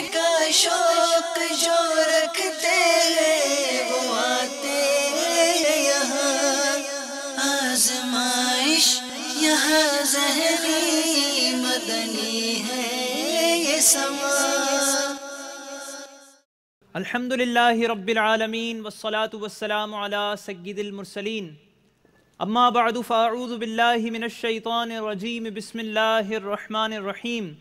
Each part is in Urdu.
کا شوق جو رکھتے ہیں وہ آتے ہیں یہاں، آزمائش یہاں ذہنی مدنی ہے یہ سما۔ الحمدللہ رب العالمین والصلاة والسلام علی سید المرسلین، اما بعد فاعوذ باللہ من الشیطان الرجیم، بسم اللہ الرحمن الرحیم۔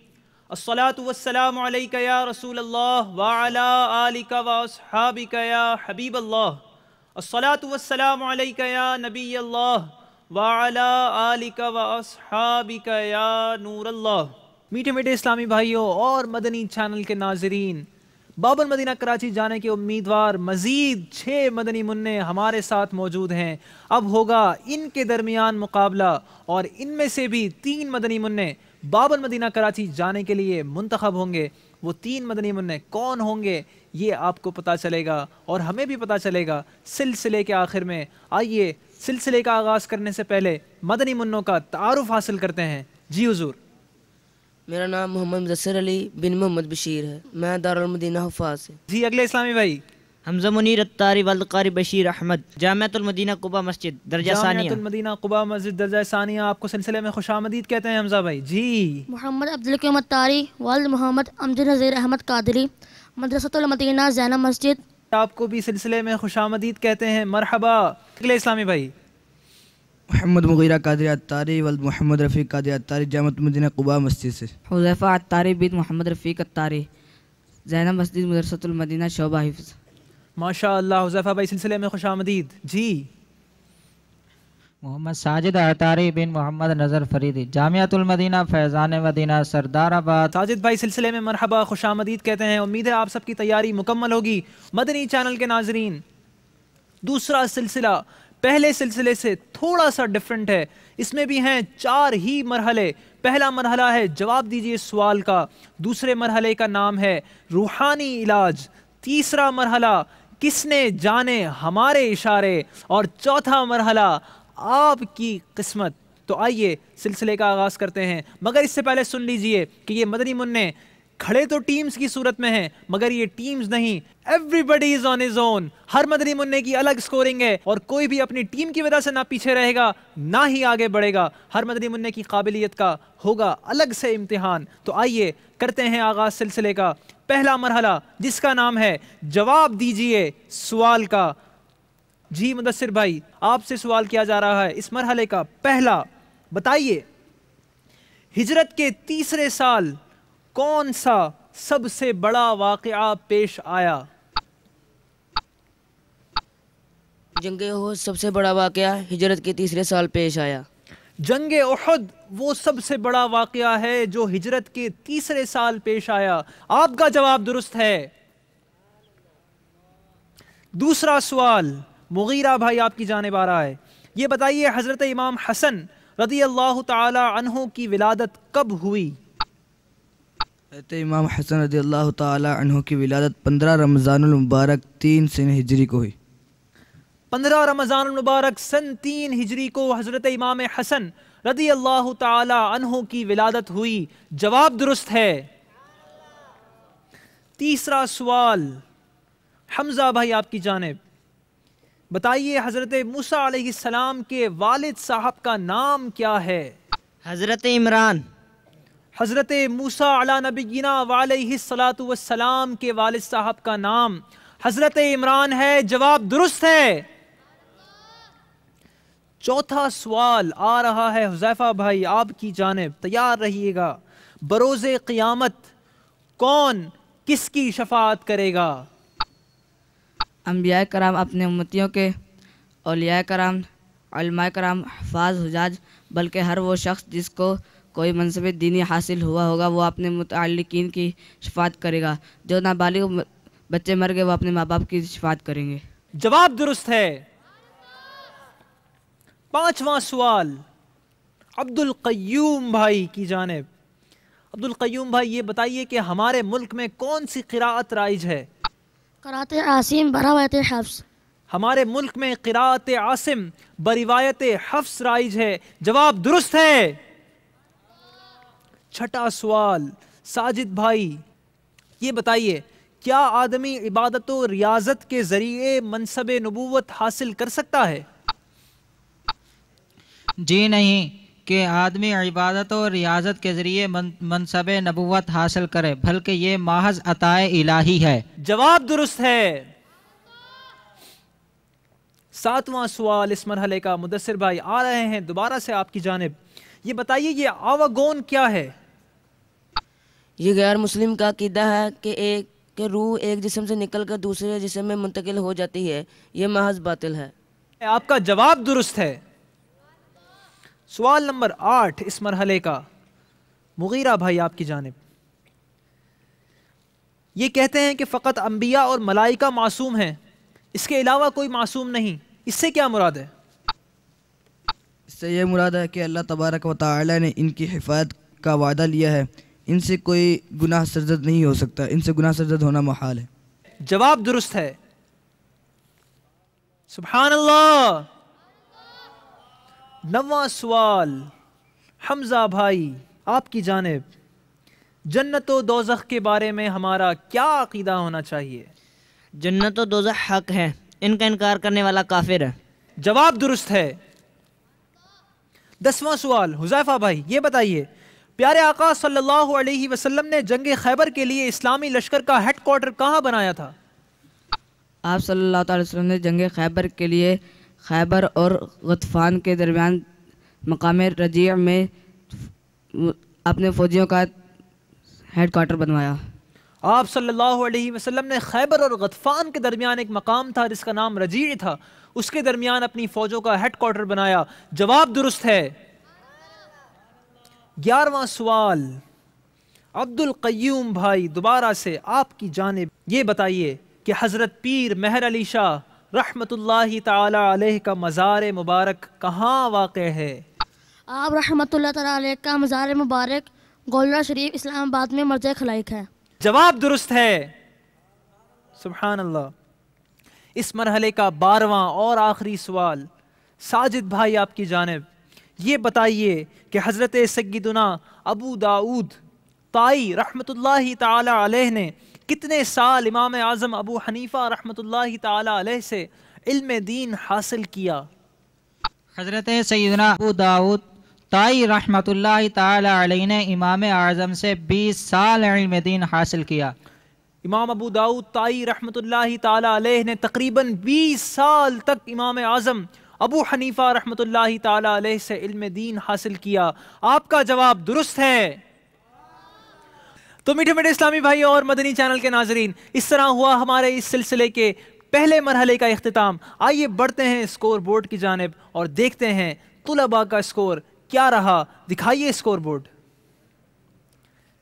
الصلاة والسلام علیک یا رسول اللہ وعلی آلک واصحابک یا حبیب اللہ۔ الصلاة والسلام علیک یا نبی اللہ وعلی آلک واصحابک یا نور اللہ۔ میٹھے میٹھے اسلامی بھائیوں اور مدنی چینل کے ناظرین، باب المدینہ کراچی جانے کے امیدوار مزید 6 مدنی منع ہمارے ساتھ موجود ہیں۔ اب ہوگا ان کے درمیان مقابلہ اور ان میں سے بھی 3 مدنی منع باب المدینہ کراچی جانے کے لیے منتخب ہوں گے۔ وہ 3 مدنی منع کون ہوں گے یہ آپ کو پتہ چلے گا اور ہمیں بھی پتہ چلے گا سلسلے کے آخر میں۔ آئیے سلسلے کا آغاز کرنے سے پہلے مدنی منوں کا تعارف حاصل کرتے ہیں۔ جی حضور۔ میرا نام محمد مدثر علی بن محمد بشیر ہے، میں دارالمدینہ حفاظ سے۔ جی اگلے اسلامی بھائی۔ حمزہ منیر اتاری والد قاری بشیر احمد، جامعۃ المدینہ قباء مسجد درجہ ثانیہ۔ جامعۃ المدینہ قباء مسجد درجہ ثانیہ، آپ کو سلسلے میں خوش آمدید کہتے ہیں حمزہ بھائی۔ جی محمد عبدالقیوم اتاری والد محمد امجد نذیر احمد قادری، مدرسۃ المدینہ زینب مسجد۔ آپ کو بھی سلسلے میں خوش آمدید کہتے ہیں، مرحبا۔ اگلے اسلامی بھائی۔ محمد مغیرہ قادری اتاری ولد محمد رفیق قادری اتاری، جامعۃ المدینہ قباء مسجد سے۔ حذیفہ اتاری بن محمد رفیق اتاری، زینب مسجد مدرسۃ المدینہ شعبہ حفظ۔ ماشاء اللہ حذیفہ بھائی سلسلے میں خوش آمدید۔ جی محمد ساجد اتاری بن محمد نظر فریدی، جامعۃ المدینہ فیضان مدینہ سردار آباد۔ ساجد بھائی سلسلے میں مرحبا، خوش آمدید کہتے ہیں۔ امید ہے آپ سب کی تیاری مکمل ہوگی۔ مدنی چینل کے ناظرین، دوسرا سلسلہ پہلے سلسلے سے تھوڑا سا ڈیفرنٹ ہے۔ اس میں بھی ہیں 4 ہی مرحلے۔ پہلا مرحلہ ہے جواب دیجئے سوال کا، دوسرے مرحلے کا نام ہے روحانی علاج، تیسرا مرحلہ کس نے جانے ہمارے اشارے، اور چوتھا مرحلہ آپ کی قسمت۔ تو آئیے سلسلے کا آغاز کرتے ہیں، مگر اس سے پہلے سن لیجئے کہ یہ مدنی منع کھڑے تو ٹیمز کی صورت میں ہیں، مگر یہ ٹیمز نہیں، every body is on his own. ہر مدنی منع کی الگ سکورنگ ہے اور کوئی بھی اپنی ٹیم کی وجہ سے نہ پیچھے رہے گا نہ ہی آگے بڑھے گا۔ ہر مدنی منع کی قابلیت کا ہوگا الگ سے امتحان۔ تو آئیے کرتے ہیں آغاز سلسلے کا۔ پہلا مرحلہ جس کا نام ہے جواب دیجئے سوال کا۔ جی مدثر بھائی، آپ سے سوال کیا جا رہا ہے اس مرحلے کا پہلا، بتائیے ہجرت کے تیسرے سال کون سا سب سے بڑا واقعہ پیش آیا؟ جنگ احد سب سے بڑا واقعہ ہجرت کے تیسرے سال پیش آیا۔ جنگ احد وہ سب سے بڑا واقعہ ہے جو ہجرت کے تیسرے سال پیش آیا۔ آپ کا جواب درست ہے۔ دوسرا سوال مغیرہ بھائی آپ کی جانب آ رہا ہے، یہ بتائیے حضرت امام حسن رضی اللہ تعالی عنہ کی ولادت کب ہوئی؟ حضرت امام حسن رضی اللہ تعالی عنہ کی ولادت 15 رمضان المبارک 3 سن ہجری کو ہوئی۔ 15 رمضان المبارک سن 3 ہجری کو حضرت امام حسن رضی اللہ تعالی عنہ کی ولادت ہوئی۔ جواب درست ہے۔ تیسرا سوال حمزہ بھائی آپ کی جانب، بتائیے حضرت موسیٰ علیہ السلام کے والد صاحب کا نام کیا ہے؟ حضرت عمران۔ حضرت موسیٰ علی نبینا وعلیہ الصلاۃ والسلام کے والد صاحب کا نام حضرت عمران ہے۔ جواب درست ہے۔ چوتھا سوال آ رہا ہے حذیفہ بھائی آپ کی جانب، تیار رہیے گا۔ بروز قیامت کون کس کی شفاعت کرے گا؟ انبیاء کرام اپنے امتیوں کے، اولیاء کرام، علماء کرام، حفاظ، حجاج، بلکہ ہر وہ شخص جس کو کوئی منصب دینی حاصل ہوا ہوگا وہ اپنے متعلقین کی شفاعت کرے گا۔ جو نابالغ بچے مر گئے وہ اپنے ماں باپ کی شفاعت کریں گے۔ جواب درست ہے۔ پانچواں سوال عبد القیوم بھائی کی جانب۔ عبد القیوم بھائی یہ بتائیے کہ ہمارے ملک میں کون سی قراءت رائج ہے؟ قرات عاصم بروایت حفص۔ ہمارے ملک میں قراءت عاصم بروایت حفص رائج ہے۔ جواب درست ہے۔ چھٹا سوال ساجد بھائی یہ بتائیے کیا آدمی عبادت و ریاضت کے ذریعے منصب نبوت حاصل کر سکتا ہے؟ جی نہیں کہ آدمی عبادت و ریاضت کے ذریعے منصب نبوت حاصل کرے، بلکہ یہ محض عطائے الہی ہے۔ جواب درست ہے۔ 7واں سوال اس مرحلے کا مدثر بھائی آ رہے ہیں دوبارہ سے آپ کی جانب۔ یہ بتائیے یہ آواگون کیا ہے؟ یہ غیر مسلم کا عقیدہ ہے کہ روح ایک جسم سے نکل کر دوسرے جسم میں منتقل ہو جاتی ہے، یہ محض باطل ہے۔ آپ کا جواب درست ہے۔ سوال نمبر 8 اس مرحلے کا مغیرہ بھائی آپ کی جانب۔ یہ کہتے ہیں کہ فقط انبیاء اور ملائکہ معصوم ہیں، اس کے علاوہ کوئی معصوم نہیں، اس سے کیا مراد ہے؟ اس سے یہ مراد ہے کہ اللہ تبارک و تعالی نے ان کی حفاظت کا وعدہ لیا ہے، ان سے کوئی گناہ سرزد نہیں ہو سکتا، ان سے گناہ سرزد ہونا محال ہے۔ جواب درست ہے۔ سبحان اللہ۔ 9واں سوال حمزہ بھائی آپ کی جانب۔ جنت و دوزخ کے بارے میں ہمارا کیا عقیدہ ہونا چاہیے؟ جنت و دوزخ حق ہے، ان کا انکار کرنے والا کافر ہے۔ جواب درست ہے۔ 10واں سوال حذیفہ بھائی یہ بتائیے پیارے آقا صلی اللہ علیہ وسلم نے جنگ خیبر کے لیے اسلامی لشکر کا ہیڈ کوارٹر کہاں بنایا تھا؟ آپ صلی اللہ تعالی وسلم نے جنگ خیبر کے لیے خیبر اور غطفان کے درمیان مقام رجیع میں اپنے فوجیوں کا ہیڈ کوارٹر بنوایا۔ آپ صلی اللہ علیہ وسلم نے خیبر اور غطفان کے درمیان ایک مقام تھا جس کا نام رجیع تھا، اس کے درمیان اپنی فوجوں کا ہیڈ کوارٹر بنایا۔ جواب درست ہے۔ 11واں سوال عبد القیوم بھائی دوبارہ سے آپ کی جانب۔ یہ بتائیے کہ حضرت پیر مہر علی شاہ رحمت اللہ تعالی علیہ کا مزار مبارک کہاں واقع ہے؟ آپ رحمۃ اللہ تعالیٰ علیہ کا مزار مبارک گولڑا شریف اسلام آباد میں مرجع خلائق ہے۔ جواب درست ہے۔ سبحان اللہ۔ اس مرحلے کا 12واں اور آخری سوال ساجد بھائی آپ کی جانب۔ یہ بتائیے کہ حضرت سیدنا ابو داؤد طائی رحمت اللہ تعالی علیہ نے کتنے سال امام اعظم ابو حنیفہ رحمت اللہ تعالی علیہ سے علم دین حاصل کیا؟ حضرت سیدنا ابو داؤد طائی رحمۃ اللہ تعالی علیہ نے امام اعظم سے 20 سال علم دین حاصل کیا۔ امام ابو داؤد طائی رحمت اللہ تعالی علیہ نے تقریباً 20 سال تک امام اعظم ابو حنیفہ رحمت اللہ تعالی علیہ سے علم دین حاصل کیا۔ آپ کا جواب درست ہے۔ تو میٹھے میٹھے اسلامی بھائی اور مدنی چینل کے ناظرین، اس طرح ہوا ہمارے اس سلسلے کے پہلے مرحلے کا اختتام۔ آئیے بڑھتے ہیں اسکور بورڈ کی جانب اور دیکھتے ہیں طلباء کا اسکور کیا رہا۔ دکھائیے اسکور بورڈ۔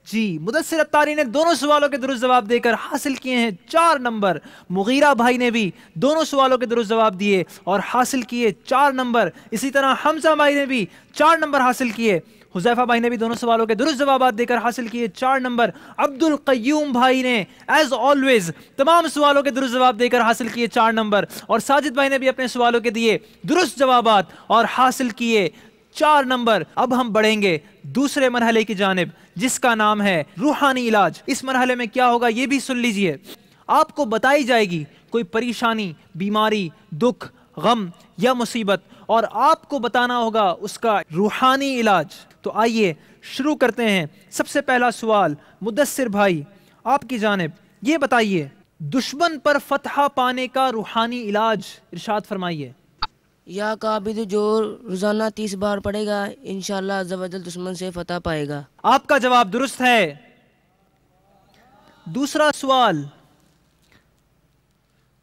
جی مدثر اتاری نے دونوں سوالوں کے درست جواب دے کر حاصل کیے ہیں 4 نمبر۔ مغیرہ بھائی نے بھی دونوں سوالوں کے درست جواب دیے اور حاصل کیے 4 نمبر۔ اسی طرح حمزہ بھائی نے بھی 4 نمبر حاصل کیے۔ حذیفہ بھائی نے بھی دونوں سوالوں کے درست جوابات دے کر حاصل کیے 4 نمبر۔ عبد القیوم بھائی نے ایز آلویز تمام سوالوں کے درست جواب دے کر حاصل کیے 4 نمبر، اور ساجد بھائی نے بھی اپنے سوالوں کے دیے درست جوابات اور حاصل کیے 4 نمبر۔ اب ہم بڑھیں گے دوسرے مرحلے کی جانب جس کا نام ہے روحانی علاج۔ اس مرحلے میں کیا ہوگا یہ بھی سن لیجئے۔ آپ کو بتائی جائے گی کوئی پریشانی، بیماری، دکھ، غم یا مصیبت، اور آپ کو بتانا ہوگا اس کا روحانی علاج۔ تو آئیے شروع کرتے ہیں۔ سب سے پہلا سوال مدثر بھائی آپ کی جانب، یہ بتائیے دشمن پر فتح پانے کا روحانی علاج ارشاد فرمائیے۔ یا قابض جو روزانہ 30 بار پڑھے گا انشاءاللہ عز و جل دشمن سے فتح پائے گا۔ آپ کا جواب درست ہے۔ دوسرا سوال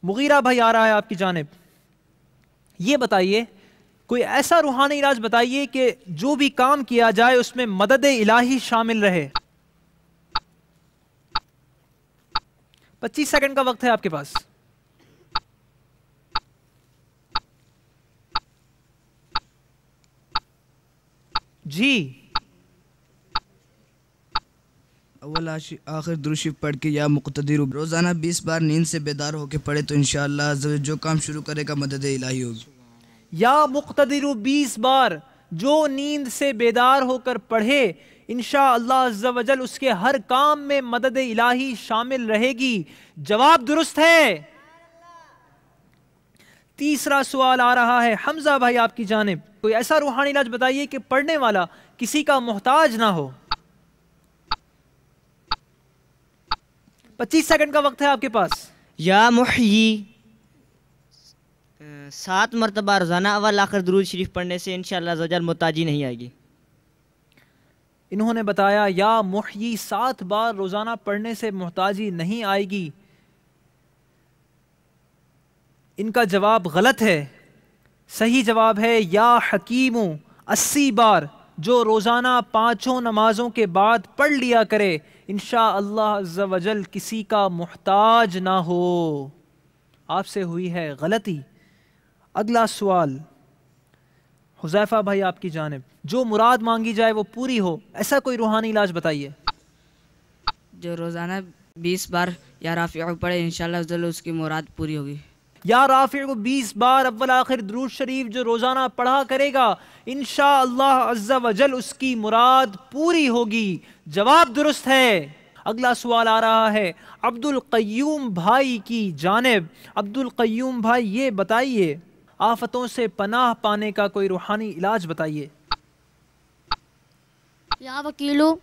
مغیرہ بھائی آ رہا ہے آپ کی جانب۔ یہ بتائیے کوئی ایسا روحانی علاج بتائیے کہ جو بھی کام کیا جائے اس میں مدد الہی شامل رہے۔ 25 سیکنڈ کا وقت ہے آپ کے پاس۔ جی اول آخر درود شریف پڑھ کے یا مقتدر روزانہ 20 بار نیند سے بیدار ہو کے پڑھے تو انشاءاللہ جو کام شروع کرے گا مدد الہی ہوگی۔ یا مقتدر 20 بار جو نیند سے بیدار ہو کر پڑھے انشاءاللہ عز و جل اس کے ہر کام میں مدد الہی شامل رہے گی۔ جواب درست ہے۔ تیسرا سوال آ رہا ہے حمزہ بھائی آپ کی جانب، کوئی ایسا روحانی علاج بتائیے کہ پڑھنے والا کسی کا محتاج نہ ہو۔ 25 سیکنڈ کا وقت ہے آپ کے پاس۔ یا محیی 7 مرتبہ روزانہ اول آخر درود شریف پڑھنے سے انشاءاللہ عز و جل محتاجی نہیں آئے گی۔ انہوں نے بتایا یا محیی 7 بار روزانہ پڑھنے سے محتاجی نہیں آئے گی۔ ان کا جواب غلط ہے۔ صحیح جواب ہے یا حکیم 80 بار جو روزانہ 5 نمازوں کے بعد پڑھ لیا کرے، انشاءاللہ عز و جل کسی کا محتاج نہ ہو۔ آپ سے ہوئی ہے غلطی۔ اگلا سوال حذیفہ بھائی آپ کی جانب، جو مراد مانگی جائے وہ پوری ہو، ایسا کوئی روحانی علاج بتائیے۔ جو روزانہ 20 بار یا رافع پڑھے انشاءاللہ عز و جل اس کی مراد پوری ہوگی۔ یا رافع کو 20 بار اول آخر درود شریف جو روزانہ پڑھا کرے گا، انشاءاللہ عز و جل اس کی مراد پوری ہوگی۔ جواب درست ہے۔ اگلا سوال آ رہا ہے عبد القیوم بھائی کی جانب۔ عبد القیوم بھائی یہ بتائیے آفتوں سے پناہ پانے کا کوئی روحانی علاج بتائیے۔ یا وکیلو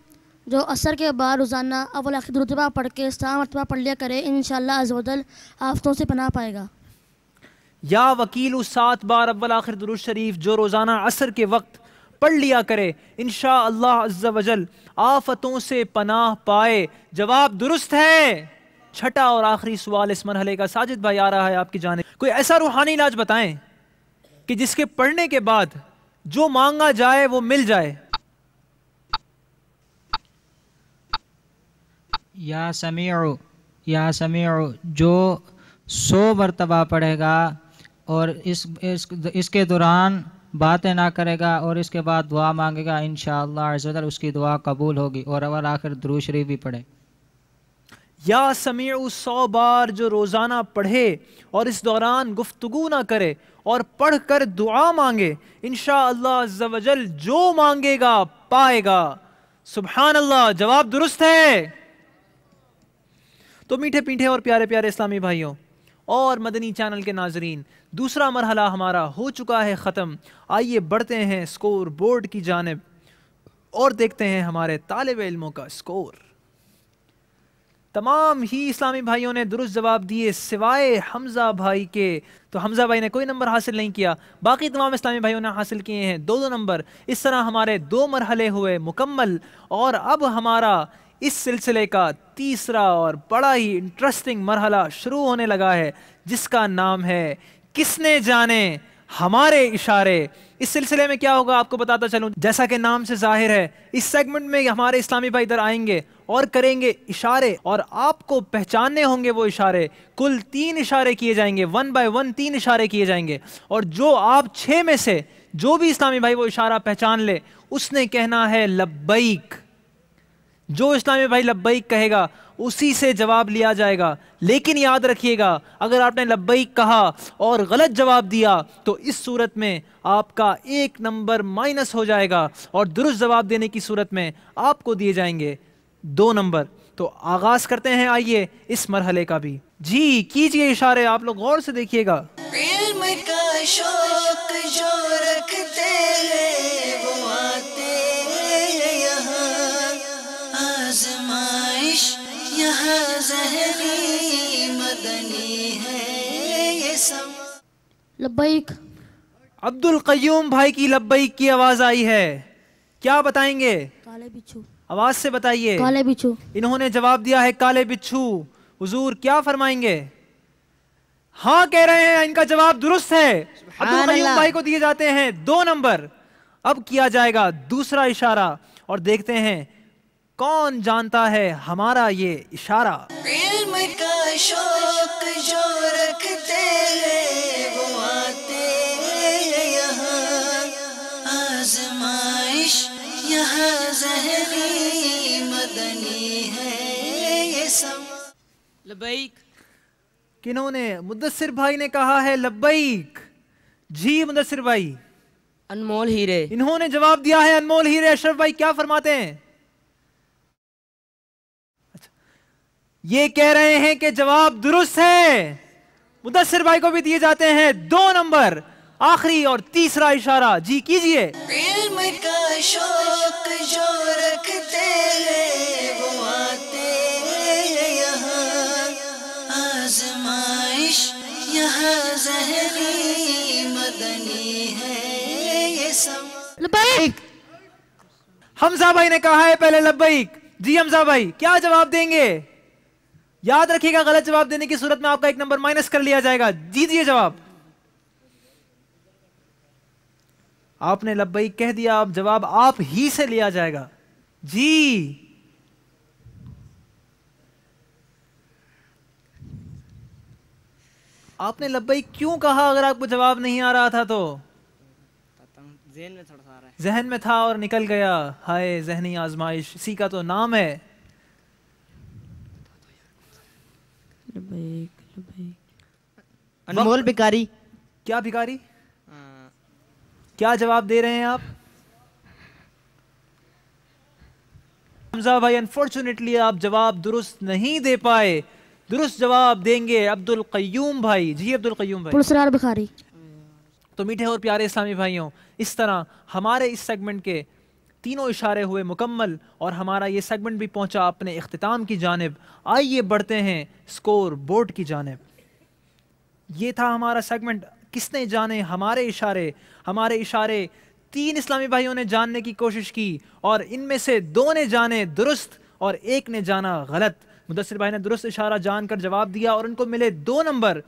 جو عصر کے بعد روزانہ اول آخر درود پڑھ کے 7 مرتبہ پڑھ لیا کرے، انشاءاللہ عز و جل آفتوں سے پناہ پائے گا۔ یا وکیلو 7 بار اول آخر درود شریف جو روزانہ عصر کے وقت پڑھ لیا کرے، انشاءاللہ عز و جل آفتوں سے پناہ پائے۔ جواب درست ہے۔ چھٹا اور آخری سوال اس مرحلے کا ساجد بھائی آ رہا ہے آپ کی جانب، کوئی ایسا روحانی علاج بتائیں کہ جس کے پڑھنے کے بعد جو مانگا جائے وہ مل جائے۔ یا سمیع جو 100 مرتبہ پڑھے گا اور اس کے دوران باتیں نہ کرے گا اور اس کے بعد دعا مانگے گا، انشاءاللہ عز و جل اس کی دعا قبول ہوگی، اور اول آخر درود شریف بھی پڑھے۔ یا سمیع 100 بار جو روزانہ پڑھے اور اس دوران گفتگو نہ کرے اور پڑھ کر دعا مانگے، انشاءاللہ عز و جل جو مانگے گا پائے گا۔ سبحان اللہ، جواب درست ہے۔ تو میٹھے پیٹھے اور پیارے پیارے اسلامی بھائیوں اور مدنی چینل کے ناظرین، دوسرا مرحلہ ہمارا ہو چکا ہے ختم۔ آئیے بڑھتے ہیں سکور بورڈ کی جانب اور دیکھتے ہیں ہمارے طالب علموں کا سکور۔ تمام ہی اسلامی بھائیوں نے درست جواب دیے سوائے حمزہ بھائی کے۔ تو حمزہ بھائی نے کوئی نمبر حاصل نہیں کیا، باقی تمام اسلامی بھائیوں نے حاصل کیے ہیں 2 نمبر۔ اس طرح ہمارے 2 مرحلے ہوئے مکمل، اور اب ہمارا اس سلسلے کا تیسرا اور بڑا ہی انٹرسٹنگ مرحلہ شروع ہونے لگا ہے، جس کا نام ہے کس نے جانے ہمارے اشارے۔ اس سلسلے میں کیا ہوگا آپ کو بتاتا چلوں، جیسا کہ نام سے ظاہر ہے، اس سیگمنٹ میں ہمارے اسلامی بھائی ادھر آئیں گے اور کریں گے اشارے، اور آپ کو پہچاننے ہوں گے وہ اشارے۔ کل 3 اشارے کیے جائیں گے، 1 بائی 1 3 اشارے کیے جائیں گے، اور جو آپ 6 میں سے جو بھی اسلامی بھائی وہ اشارہ پہچان لے، اس نے کہنا ہے لبیک۔ جو اسلامی بھائی لبیک کہے گا اسی سے جواب لیا جائے گا۔ لیکن یاد رکھیے گا، اگر آپ نے لبیک کہا اور غلط جواب دیا تو اس صورت میں آپ کا 1 نمبر مائنس ہو جائے گا، اور درست جواب دینے کی صورت میں آپ کو دیے جائیں گے 2 نمبر۔ تو آغاز کرتے ہیں آئیے اس مرحلے کا بھی۔ جی کیجئے اشارے، آپ لوگ غور سے دیکھیے گا۔ علم کا شوق جو رکھتے ہیں وہ آتے ہیں یہاں، آزمائش یہاں ذہنی مدنی ہے یہ سما۔ لبیک عبد القیوم بھائی کی لبیک کی آواز آئی ہے، کیا بتائیں گے؟ کالے بچھو، آواز سے بتائیے۔ کالے بچھو۔ انہوں نے جواب دیا ہے کالے بچھو۔ حضور کیا فرمائیں گے؟ ہاں کہہ رہے ہیں، ان کا جواب درست ہے۔ عبد القیوم بھائی کو دیے جاتے ہیں 2 نمبر۔ اب کیا جائے گا دوسرا اشارہ، اور دیکھتے ہیں کون جانتا ہے ہمارا یہ اشارہ۔ علم کا شوق جو رکھتے ہیں وہ آتے ہیں یہاں، آزمائش یہاں ذہنی مدنی ہے یہ سما۔ لبیک۔ کنہوں نے؟ مدثر بھائی نے کہا ہے لبیک۔ جی مدثر بھائی، انمول ہیرے۔ انہوں نے جواب دیا ہے انمول ہیرے۔ اشرف بھائی کیا فرماتے ہیں؟ یہ کہہ رہے ہیں کہ جواب درست ہے. مدثر بھائی کو بھی دیے جاتے ہیں 2 نمبر. آخری اور تیسرا اشارہ جی کیجئے. علم کا شوق جو رکھتے ہیں وہ آتے ہیں یہاں. آزمائش یہاں ذہنی مدنی ہے یہ سب. لبیک. حمزہ بھائی نے کہا ہے پہلے لبیک. جی حمزہ بھائی کیا جواب دیں گے؟ یاد رکھیے گا غلط جواب دینے کی صورت میں آپ کا 1 نمبر مائنس کر لیا جائے گا. دیجیے جواب. آپ نے لبیک کہہ دیا، اب جواب آپ ہی سے لیا جائے گا. جی آپ نے لبیک کیوں کہا اگر آپ کو جواب نہیں آ رہا تھا تو؟ ذہن میں تھوڑا سا آ رہا ہے. ذہن میں تھا اور نکل گیا. ہائے ذہنی آزمائش، اسی کا تو نام ہے. انمول بھکاری. کیا بھکاری؟ کیا جواب دے رہے ہیں آپ؟ حمزہ بھائی انفارچونیٹلی آپ جواب درست نہیں دے پائے. درست جواب دیں گے عبد القیوم بھائی. جی عبد القیوم بھائی. پرسرار بخاری. تو میٹھے اور پیارے اسلامی بھائیوں، اس طرح ہمارے اس سیگمنٹ کے تینوں اشارے ہوئے مکمل اور ہمارا یہ سیگمنٹ بھی پہنچا اپنے اختتام کی جانب. آئیے بڑھتے ہیں سکور بورڈ کی جانب. یہ تھا ہمارا سیگمنٹ کس نے جانے ہمارے اشارے 3 اسلامی بھائیوں نے جاننے کی کوشش کی اور ان میں سے 2 نے جانے درست اور 1 نے جانا غلط. مدثر بھائی نے درست اشارہ جان کر جواب دیا اور ان کو ملے 2 نمبر.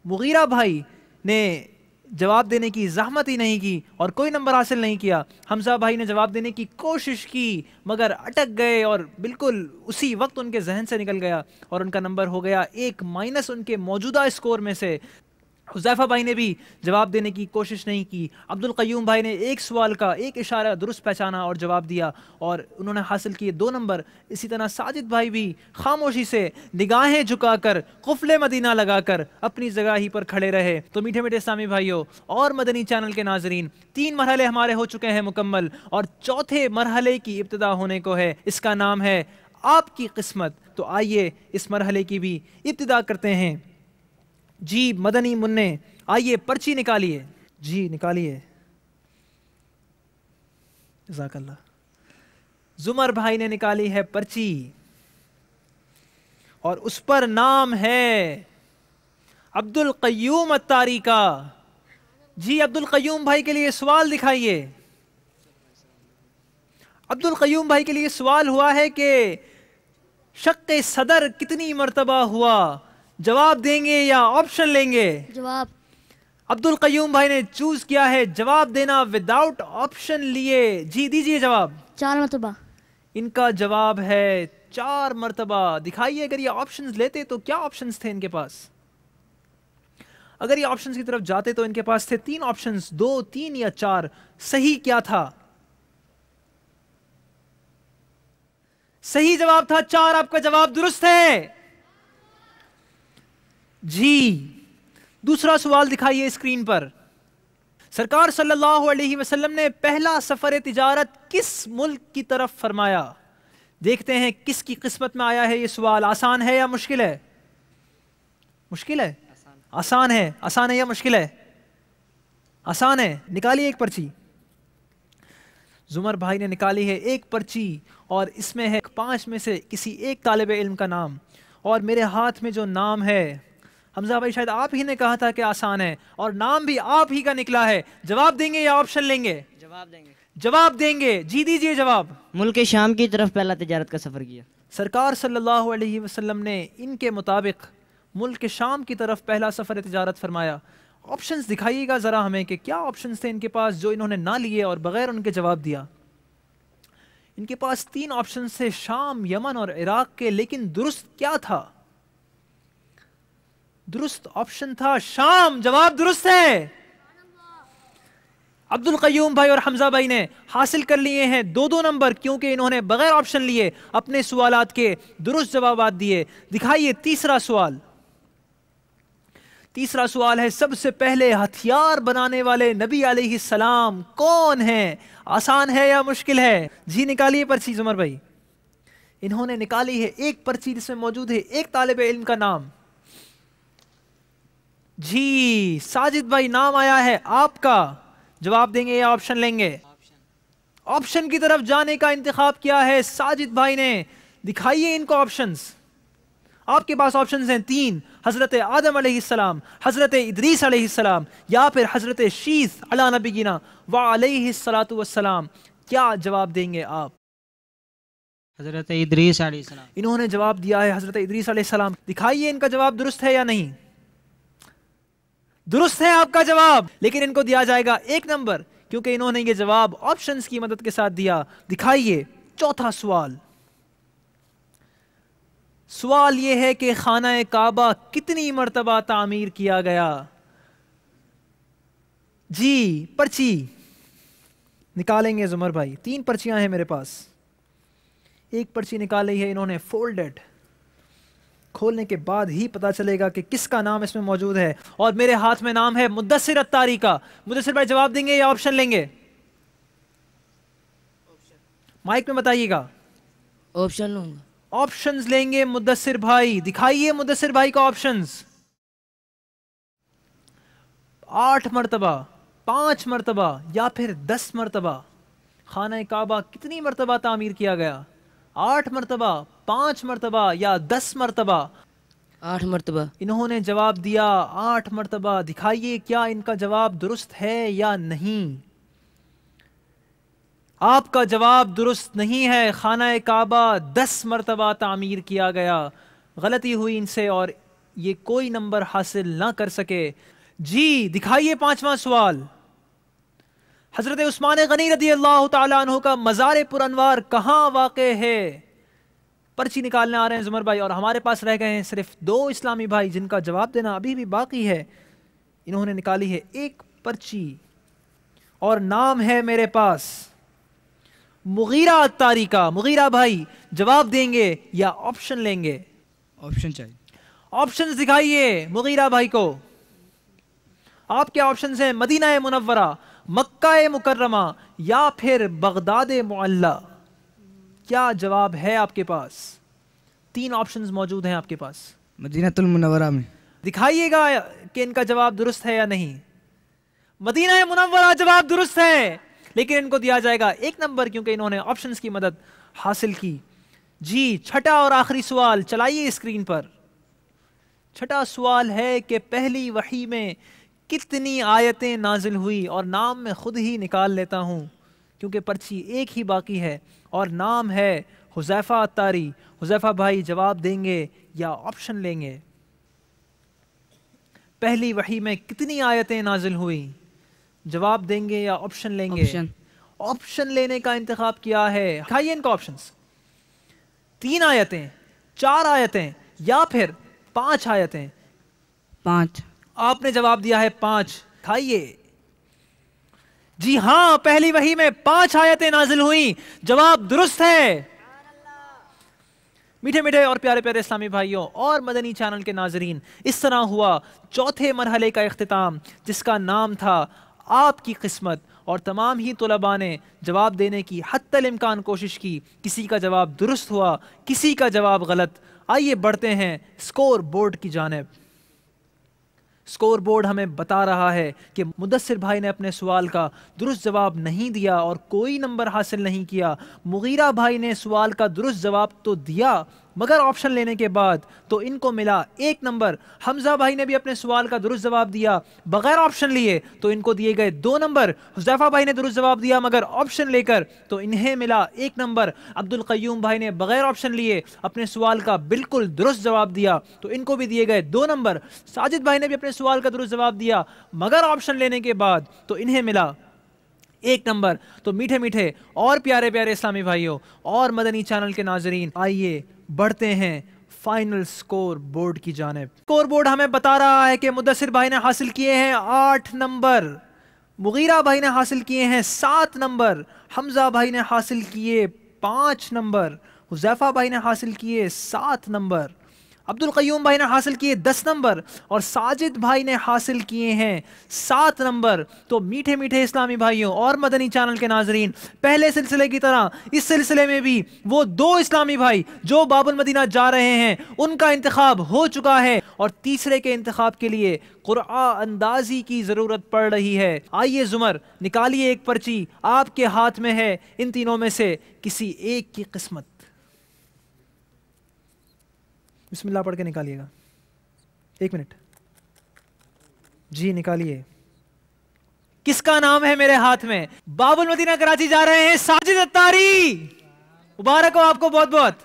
مغیرہ بھائی نے جواب دینے کی زحمت ہی نہیں کی اور کوئی نمبر حاصل نہیں کیا. حمزہ بھائی نے جواب دینے کی کوشش کی مگر اٹک گئے اور بالکل اسی وقت ان کے ذہن سے نکل گیا اور ان کا نمبر ہو گیا 1 مائنس ان کے موجودہ اسکور میں سے. حذیفہ بھائی نے بھی جواب دینے کی کوشش نہیں کی. عبد القیوم بھائی نے 1 سوال کا 1 اشارہ درست پہچانا اور جواب دیا اور انہوں نے حاصل کیے 2 نمبر. اسی طرح ساجد بھائی بھی خاموشی سے نگاہیں جھکا کر قفل مدینہ لگا کر اپنی جگہ ہی پر کھڑے رہے. تو میٹھے میٹھے اسلامی بھائیوں اور مدنی چینل کے ناظرین، 3 مرحلے ہمارے ہو چکے ہیں مکمل اور چوتھے مرحلے کی ابتدا ہونے کو ہے. اس کا نام ہے آپ کی قسمت. تو آئیے اس مرحلے کی بھی ابتدا کرتے ہیں. جی مدنی منع آئیے پرچی نکالیے. جی نکالیے. جزاک اللہ. زمر بھائی نے نکالی ہے پرچی اور اس پر نام ہے عبد القیوم اتاری کا. جی عبد القیوم بھائی کے لیے سوال دکھائیے. عبد القیوم بھائی کے لیے سوال ہوا ہے کہ شق صدر کتنی مرتبہ ہوا؟ جواب دیں گے یا آپشن لیں گے؟ جواب. عبد القیوم بھائی نے چوز کیا ہے جواب دینا وداؤٹ آپشن لیے. جی دیجئے جواب. 4 مرتبہ. ان کا جواب ہے 4 مرتبہ. دکھائیے اگر یہ آپشنز لیتے تو کیا آپشنز تھے ان کے پاس. اگر یہ آپشنز کی طرف جاتے تو ان کے پاس تھے 3 آپشنز، 2، 3 یا 4. صحیح کیا تھا؟ صحیح جواب تھا 4. آپ کا جواب درست ہے. جی دوسرا سوال دکھائیے اسکرین پر. سرکار صلی اللہ علیہ وسلم نے پہلا سفر تجارت کس ملک کی طرف فرمایا؟ دیکھتے ہیں کس کی قسمت میں آیا ہے یہ سوال. آسان ہے یا مشکل ہے؟ مشکل ہے. آسان ہے. آسان ہے یا مشکل ہے؟ آسان ہے. نکالیے ایک پرچی. زمر بھائی نے نکالی ہے 1 پرچی اور اس میں ہے 5 میں سے کسی ایک طالب علم کا نام اور میرے ہاتھ میں جو نام ہے، حمزہ بھائی شاید آپ ہی نے کہا تھا کہ آسان ہے اور نام بھی آپ ہی کا نکلا ہے. جواب دیں گے یا آپشن لیں گے؟ جواب دیں گے. جواب دیں گے. جی دیجئے جواب. ملک شام کی طرف پہلا تجارت کا سفر کیا. سرکار صلی اللہ علیہ وسلم نے ان کے مطابق ملک شام کی طرف پہلا سفر تجارت فرمایا. آپشنز دکھائیے گا ذرا ہمیں کہ کیا آپشنز تھے ان کے پاس جو انہوں نے نہ لیے اور بغیر ان کے جواب دیا. ان کے پاس 3 آپشنز تھے، شام، یمن اور عراق کے، لیکن درست کیا تھا؟ درست آپشن تھا شام. جواب درست ہے. عبد القیوم بھائی اور حمزہ بھائی نے حاصل کر لیے ہیں 2 نمبر کیونکہ انہوں نے بغیر آپشن لیے اپنے سوالات کے درست جوابات دیے. دکھائیے تیسرا سوال. تیسرا سوال ہے سب سے پہلے ہتھیار بنانے والے نبی علیہ السلام کون ہیں؟ آسان ہے یا مشکل ہے؟ جی نکالیے پرچی زمر بھائی. انہوں نے نکالی ہے ایک پرچی جس میں موجود ہے ایک طالب علم کا نام. جی ساجد بھائی نام آیا ہے آپ کا, جواب دیں گے یا آپشن لیں گے؟ آپشن کی طرف جانے کا انتخاب کیا ہے ساجد بھائی نے. دکھائیے ان کو آپشنز. آپ کے پاس آپشنز ہیں 3, حضرت آدم علیہ السلام, حضرت ادریس علیہ السلام, یا پھر حضرت شیث علی نبینا وعلیہ الصلاۃ والسلام. کیا جواب دیں گے آپ؟ حضرت ادریس علیہ السلام. انہوں نے جواب دیا ہے حضرت ادریس علیہ السلام. دکھائیے ان کا جواب درست ہے یا نہیں. درست ہے آپ کا جواب, لیکن ان کو دیا جائے گا 1 نمبر کیونکہ انہوں نے یہ جواب آپشنز کی مدد کے ساتھ دیا. دکھائیے چوتھا سوال. سوال یہ ہے کہ خانہ کعبہ کتنی مرتبہ تعمیر کیا گیا؟ جی پرچی نکالیں گے زمر بھائی. 3 پرچیاں ہیں میرے پاس. ایک پرچی نکالی ہے انہوں نے فولڈڈ, کھولنے کے بعد ہی پتا چلے گا کہ کس کا نام اس میں موجود ہے, اور میرے ہاتھ میں نام ہے مدثر اتاری کا. مدثر بھائی جواب دیں گے یا آپشن لیں گے؟ مائک میں بتائیے گا. آپشن لوں گا. آپشنز لیں گے مدثر بھائی. دکھائیے مدثر بھائی کا آپشنز. 8 مرتبہ, 5 مرتبہ, یا پھر 10 مرتبہ خانہ کعبہ کتنی مرتبہ تعمیر کیا گیا؟ 8 مرتبہ, 5 مرتبہ یا 10 مرتبہ؟ 8 مرتبہ. انہوں نے جواب دیا 8 مرتبہ. دکھائیے کیا ان کا جواب درست ہے یا نہیں. آپ کا جواب درست نہیں ہے. خانہ کعبہ 10 مرتبہ تعمیر کیا گیا. غلطی ہوئی ان سے اور یہ کوئی نمبر حاصل نہ کر سکے. جی دکھائیے 5واں سوال. حضرت عثمان غنی رضی اللہ تعالیٰ عنہ کا مزار پر انوار کہاں واقع ہے؟ پرچی نکالنے آ رہے ہیں زمر بھائی, اور ہمارے پاس رہ گئے ہیں صرف 2 اسلامی بھائی جن کا جواب دینا ابھی بھی باقی ہے. انہوں نے نکالی ہے ایک پرچی اور نام ہے میرے پاس مغیرہ اتاری کا. مغیرہ بھائی جواب دیں گے یا آپشن لیں گے؟ آپشن چاہیے. آپشنز دکھائیے مغیرہ بھائی کو. آپ کے آپشنز ہیں مدینہ منورہ, مکہ مکرمہ, یا پھر بغداد معلی. کیا جواب ہے آپ کے پاس؟ 3 آپشنز موجود ہیں آپ کے پاس. مدینہ المنورہ میں. دکھائیے گا کہ ان کا جواب درست ہے یا نہیں. مدینہ منورہ جواب درست ہے, لیکن ان کو دیا جائے گا 1 نمبر کیونکہ انہوں نے آپشنز کی مدد حاصل کی. جی چھٹا اور آخری سوال چلائیے اسکرین پر. چھٹا سوال ہے کہ پہلی وحی میں کتنی آیتیں نازل ہوئی, اور نام میں خود ہی نکال لیتا ہوں کیونکہ پرچی ایک ہی باقی ہے, اور نام ہے حذیفہ اتاری. حذیفہ بھائی جواب دیں گے یا آپشن لیں گے؟ پہلی وحی میں کتنی آیتیں نازل ہوئی؟ جواب دیں گے یا آپشن لیں گے؟ آپشن لینے کا انتخاب کیا ہے. دکھائیے ان کو آپشنز. 3 آیتیں, 4 آیتیں, یا پھر 5 آیتیں؟ 5. آپ نے جواب دیا ہے 5. کھائیے. جی ہاں پہلی وحی میں 5 آیتیں نازل ہوئیں. جواب درست ہے. میٹھے میٹھے اور پیارے پیارے اسلامی بھائیوں اور مدنی چینل کے ناظرین, اس طرح ہوا چوتھے مرحلے کا اختتام جس کا نام تھا آپ کی قسمت. اور تمام ہی طلباء نے جواب دینے کی حتی الامکان کوشش کی. کسی کا جواب درست ہوا, کسی کا جواب غلط. آئیے بڑھتے ہیں سکور بورڈ کی جانب. سکور بورڈ ہمیں بتا رہا ہے کہ مدثر بھائی نے اپنے سوال کا درست جواب نہیں دیا اور کوئی نمبر حاصل نہیں کیا. مغیرہ بھائی نے سوال کا درست جواب تو دیا مگر آپشن لینے کے بعد تو ان کو ملا 1 نمبر. حمزہ بھائی نے بھی اپنے سوال کا درست جواب دیا بغیر آپشن لیے تو ان کو دیے گئے 2 نمبر. حذیفہ بھائی نے درست جواب دیا مگر آپشن لے کر تو انہیں ملا 1 نمبر. عبد القیوم بھائی نے بغیر آپشن لیے اپنے سوال کا بالکل درست جواب دیا تو ان کو بھی دیے گئے 2 نمبر. ساجد بھائی نے بھی اپنے سوال کا درست جواب دیا مگر آپشن لینے کے بعد تو انہیں ملا 1 نمبر. تو میٹھے میٹھے اور پیارے پیارے اسلامی بھائیوں اور مدنی چینل کے ناظرین, آئیے بڑھتے ہیں فائنل سکور بورڈ کی جانب. سکور بورڈ ہمیں بتا رہا ہے کہ مدثر بھائی نے حاصل کیے ہیں 8 نمبر, مغیرہ بھائی نے حاصل کیے ہیں 7 نمبر, حمزہ بھائی نے حاصل کیے 5 نمبر, حذیفہ بھائی نے حاصل کیے 7 نمبر. عبد القیوم بھائی نے حاصل کیے 10 نمبر اور ساجد بھائی نے حاصل کیے ہیں 7 نمبر. تو میٹھے میٹھے اسلامی بھائیوں اور مدنی چینل کے ناظرین، پہلے سلسلے کی طرح اس سلسلے میں بھی وہ 2 اسلامی بھائی جو باب المدینہ جا رہے ہیں ان کا انتخاب ہو چکا ہے، اور تیسرے کے انتخاب کے لیے قرعہ اندازی کی ضرورت پڑ رہی ہے. آئیے زمر نکالیے ایک پرچی، آپ کے ہاتھ میں ہے ان تینوں میں سے کسی ایک کی قسمت. بسم اللہ پڑھ کے نکالیے گا. 1 منٹ جی نکالیے. کس کا نام ہے میرے ہاتھ میں؟ باب المدینہ کراچی جا رہے ہیں ساجد اتاری. مبارک ہو آپ کو بہت بہت،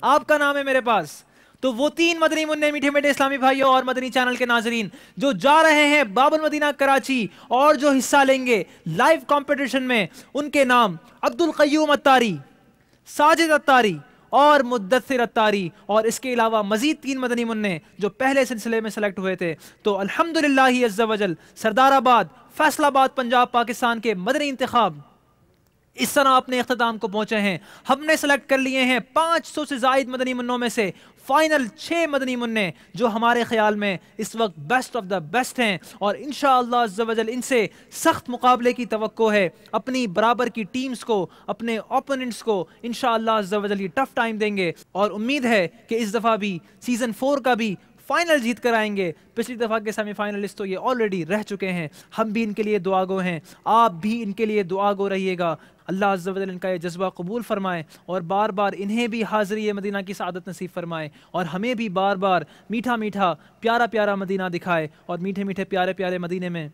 آپ کا نام ہے میرے پاس. تو وہ 3 مدنی منع میٹھے میٹھے اسلامی بھائیوں اور مدنی چینل کے ناظرین جو جا رہے ہیں باب المدینہ کراچی اور جو حصہ لیں گے لائیو کمپٹیشن میں، ان کے نام عبد القیوم اتاری، ساجد اتاری اور مدثر اتاری، اور اس کے علاوہ مزید 3 مدنی منع جو پہلے سلسلے میں سلیکٹ ہوئے تھے. تو الحمدللہ عز وجل سردار آباد فیصل آباد پنجاب پاکستان کے مدنی انتخاب اس طرح اپنے اختتام کو پہنچے ہیں. ہم نے سلیکٹ کر لیے ہیں 500 سے زائد مدنی منوں میں سے فائنل 6 مدنی منع جو ہمارے خیال میں اس وقت بیسٹ آف دا بیسٹ ہیں، اور انشاءاللہ عز و جل ان سے سخت مقابلے کی توقع ہے. اپنی برابر کی ٹیمز کو، اپنے اوپوننٹس کو انشاءاللہ عز و جل یہ ٹف ٹائم دیں گے، اور امید ہے کہ اس دفعہ بھی سیزن 4 کا بھی فائنل جیت کر آئیں گے. پچھلی دفعہ کے سیمی فائنلسٹ تو یہ آلریڈی رہ چکے ہیں. ہم بھی ان کے لیے دعا گو ہیں، آپ بھی ان کے لیے دعا گو رہیے گا. اللہ عز و جل ان کا یہ جذبہ قبول فرمائے اور بار بار انہیں بھی حاضری مدینہ کی سعادت نصیب فرمائے، اور ہمیں بھی بار بار میٹھا میٹھا پیارا پیارا مدینہ دکھائے، اور میٹھے میٹھے پیارے پیارے مدینے میں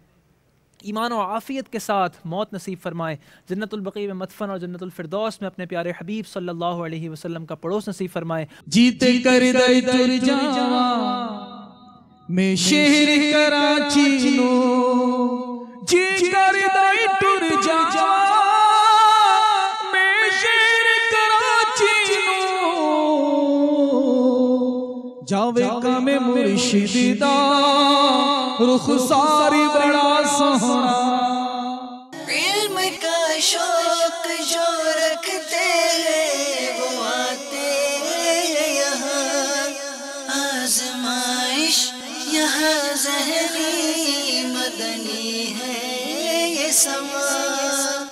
ایمان و عافیت کے ساتھ موت نصیب فرمائے. جنت البقیع میں مدفن اور جنت الفردوس میں اپنے پیارے حبیب صلی اللہ علیہ وسلم کا پڑوس نصیب فرمائے. جیتے کر دے تر جاواں میں شہر کراچی نو، جی کر دے تر جاواں میں شہر کراچی نو، جاوے کام مرشد دا رخ ساری بڑا سہنا. علم کا شوق جو رکھتے ہیں وہ آتے ہیں یہاں، آزمائش یہاں ذہنی مدنی ہے یہ سما.